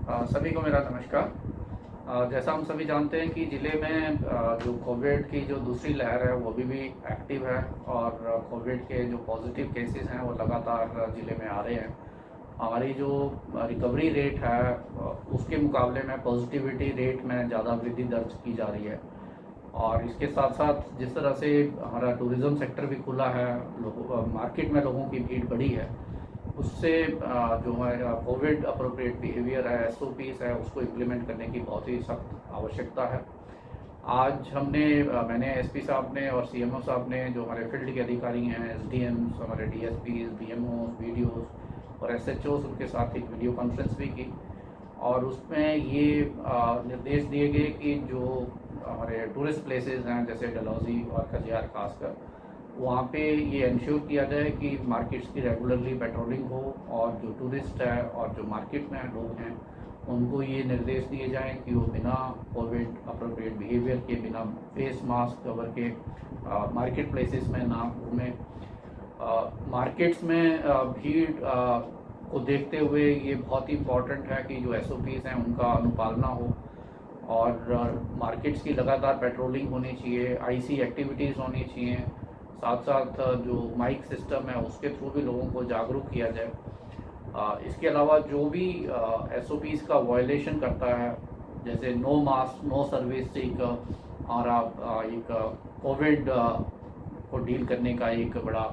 सभी को मेरा नमस्कार। जैसा हम सभी जानते हैं कि ज़िले में जो कोविड की जो दूसरी लहर है वो अभी भी एक्टिव है और कोविड के जो पॉजिटिव केसेस हैं वो लगातार ज़िले में आ रहे हैं। हमारी जो रिकवरी रेट है उसके मुकाबले में पॉजिटिविटी रेट में ज़्यादा वृद्धि दर्ज की जा रही है। और इसके साथ साथ जिस तरह से हमारा टूरिज़्म सेक्टर भी खुला है, मार्केट में लोगों की भीड़ बढ़ी है, उससे जो है कोविड अप्रोप्रिएट बिहेवियर है, एसओपीज़ है, उसको इम्प्लीमेंट करने की बहुत ही सख्त आवश्यकता है। आज मैंने एसपी साहब ने और सीएमओ साहब ने, जो हमारे फील्ड के अधिकारी हैं, एसडीएम्स, हमारे डीएसपीज़, बीएमओस, वीडियोस और एसएचओस, उनके साथ एक वीडियो कॉन्फ्रेंस भी की और उसमें ये निर्देश दिए गए कि जो हमारे टूरिस्ट प्लेसेस हैं जैसे डलहौजी और खजियार खासकर, वहाँ पे ये इंश्योर किया जाए कि मार्केट्स की रेगुलरली पेट्रोलिंग हो और जो टूरिस्ट है और जो मार्केट में लोग हैं उनको ये निर्देश दिए जाएं कि वो बिना कोविड अप्रोप्रिएट बिहेवियर के, बिना फेस मास्क कवर के मार्केट प्लेसेस में ना घूमें। मार्केट्स में भीड़ को देखते हुए ये बहुत ही इम्पॉर्टेंट है कि जो एसओपीज़ हैं उनका अनुपालना हो और मार्केट्स की लगातार पेट्रोलिंग होनी चाहिए, आईसी एक्टिविटीज़ होनी चाहिए। साथ साथ जो माइक सिस्टम है उसके थ्रू भी लोगों को जागरूक किया जाए। इसके अलावा जो भी एसओपीज़ का वायलेशन करता है, जैसे नो मास्क नो सर्विस, एक हमारा एक कोविड को डील करने का एक बड़ा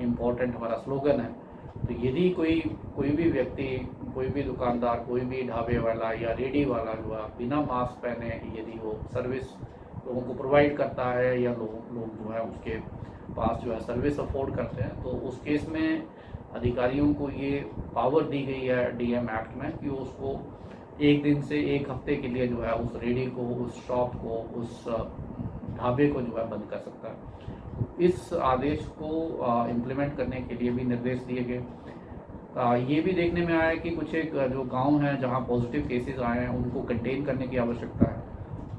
इम्पोर्टेंट हमारा स्लोगन है। तो यदि कोई भी व्यक्ति, कोई भी दुकानदार, कोई भी ढाबे वाला या रेडी वाला जो है बिना मास्क पहने यदि वो सर्विस लोगों को प्रोवाइड करता है या लोग जो है उसके पास जो है सर्विस अफोर्ड करते हैं, तो उस केस में अधिकारियों को ये पावर दी गई है डीएम एक्ट में कि उसको एक दिन से एक हफ्ते के लिए जो है उस रेडी को, उस शॉप को, उस ढाबे को जो है बंद कर सकता है। इस आदेश को इम्प्लीमेंट करने के लिए भी निर्देश दिए गए। ये भी देखने में आया कि कुछ एक जो गांव हैं जहां पॉजिटिव केसेस आए हैं उनको कंटेन करने की आवश्यकता है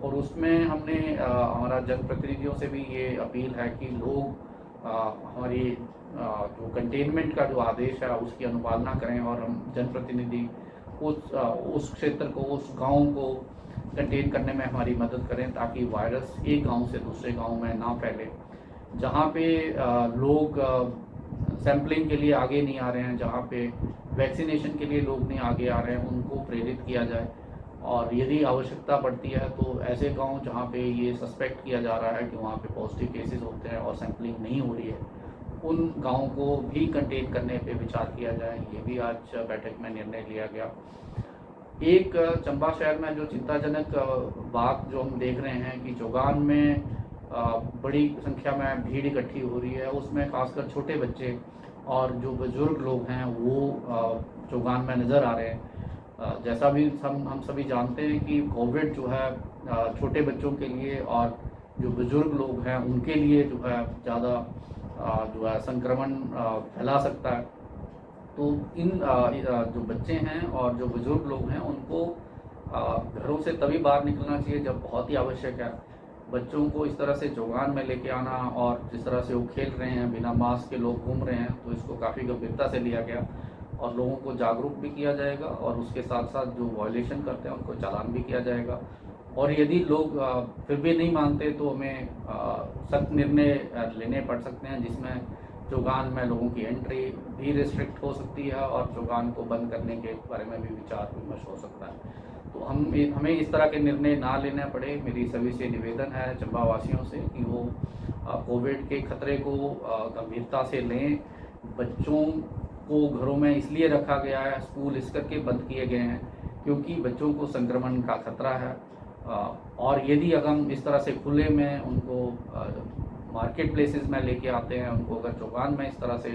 और उसमें हमने हमारा जनप्रतिनिधियों से भी ये अपील है कि लोग हमारी जो कंटेनमेंट का जो आदेश है उसकी अनुपालना करें और हम जनप्रतिनिधि उस क्षेत्र को, उस गांव को कंटेन करने में हमारी मदद करें ताकि वायरस एक गांव से दूसरे गांव में ना फैले। जहाँ पे लोग सैम्पलिंग के लिए आगे नहीं आ रहे हैं, जहाँ पे वैक्सीनेशन के लिए लोग नहीं आगे आ रहे हैं, उनको प्रेरित किया जाए और यदि आवश्यकता पड़ती है तो ऐसे गांव जहाँ पे ये सस्पेक्ट किया जा रहा है कि वहाँ पे पॉजिटिव केसेस होते हैं और सैम्पलिंग नहीं हो रही है, उन गाँव को भी कंटेन करने पे विचार किया जाए। ये भी आज बैठक में निर्णय लिया गया। एक चंबा शहर में जो चिंताजनक बात जो हम देख रहे हैं कि चौगान में बड़ी संख्या में भीड़ इकट्ठी हो रही है, उसमें खासकर छोटे बच्चे और जो बुजुर्ग लोग हैं वो चौगान में नज़र आ रहे हैं। जैसा भी हम सभी जानते हैं कि कोविड जो है छोटे बच्चों के लिए और जो बुजुर्ग लोग हैं उनके लिए जो है ज़्यादा जो है संक्रमण फैला सकता है। तो इन जो बच्चे हैं और जो बुजुर्ग लोग हैं उनको घरों से तभी बाहर निकलना चाहिए जब बहुत ही आवश्यक है। बच्चों को इस तरह से चौगान में लेके आना और जिस तरह से वो खेल रहे हैं, बिना मास्क के लोग घूम रहे हैं, तो इसको काफ़ी गंभीरता से लिया गया और लोगों को जागरूक भी किया जाएगा और उसके साथ साथ जो वायलेशन करते हैं उनको चालान भी किया जाएगा। और यदि लोग फिर भी नहीं मानते तो हमें सख्त निर्णय लेने पड़ सकते हैं, जिसमें चौगान में लोगों की एंट्री भी रिस्ट्रिक्ट हो सकती है और चौगान को बंद करने के बारे में भी विचार विमर्श हो सकता है। तो हमें इस तरह के निर्णय ना लेने पड़े। मेरी सभी से निवेदन है चंबा वासियों से कि वो कोविड के खतरे को गंभीरता से लें। बच्चों को घरों में इसलिए रखा गया है, स्कूल इस करके बंद किए गए हैं क्योंकि बच्चों को संक्रमण का खतरा है। और यदि अगर हम इस तरह से खुले में उनको मार्केट प्लेसेस में लेके आते हैं, उनको अगर चौगान में इस तरह से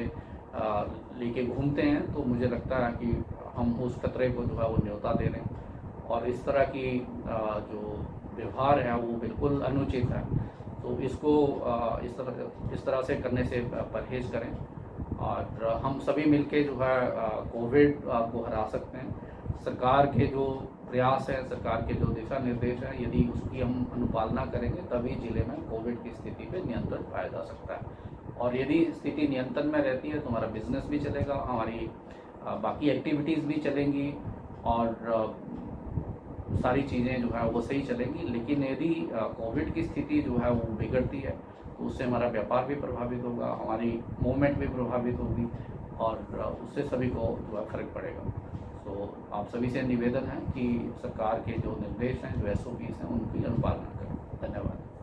लेके घूमते हैं, तो मुझे लगता है कि हम उस खतरे को जो है वो न्योता दे रहे हैं और इस तरह की जो व्यवहार है वो बिल्कुल अनुचित है। तो इसको इस तरह से करने से परहेज करें और हम सभी मिलके जो है कोविड को हरा सकते हैं। सरकार के जो प्रयास है, सरकार के जो दिशा निर्देश हैं, यदि उसकी हम अनुपालना करेंगे तभी ज़िले में कोविड की स्थिति पे नियंत्रण पाया जा सकता है। और यदि स्थिति नियंत्रण में रहती है तो हमारा बिजनेस भी चलेगा, हमारी बाकी एक्टिविटीज़ भी चलेंगी और सारी चीज़ें जो है वो सही चलेंगी। लेकिन यदि कोविड की स्थिति जो है वो बिगड़ती है तो उससे हमारा व्यापार भी प्रभावित होगा, हमारी मूवमेंट भी प्रभावित होगी और उससे सभी को जो है फ़र्क पड़ेगा। तो आप सभी से निवेदन है कि सरकार के जो निर्देश हैं, जो SOPs हैं, उनकी अनुपालना करें। धन्यवाद।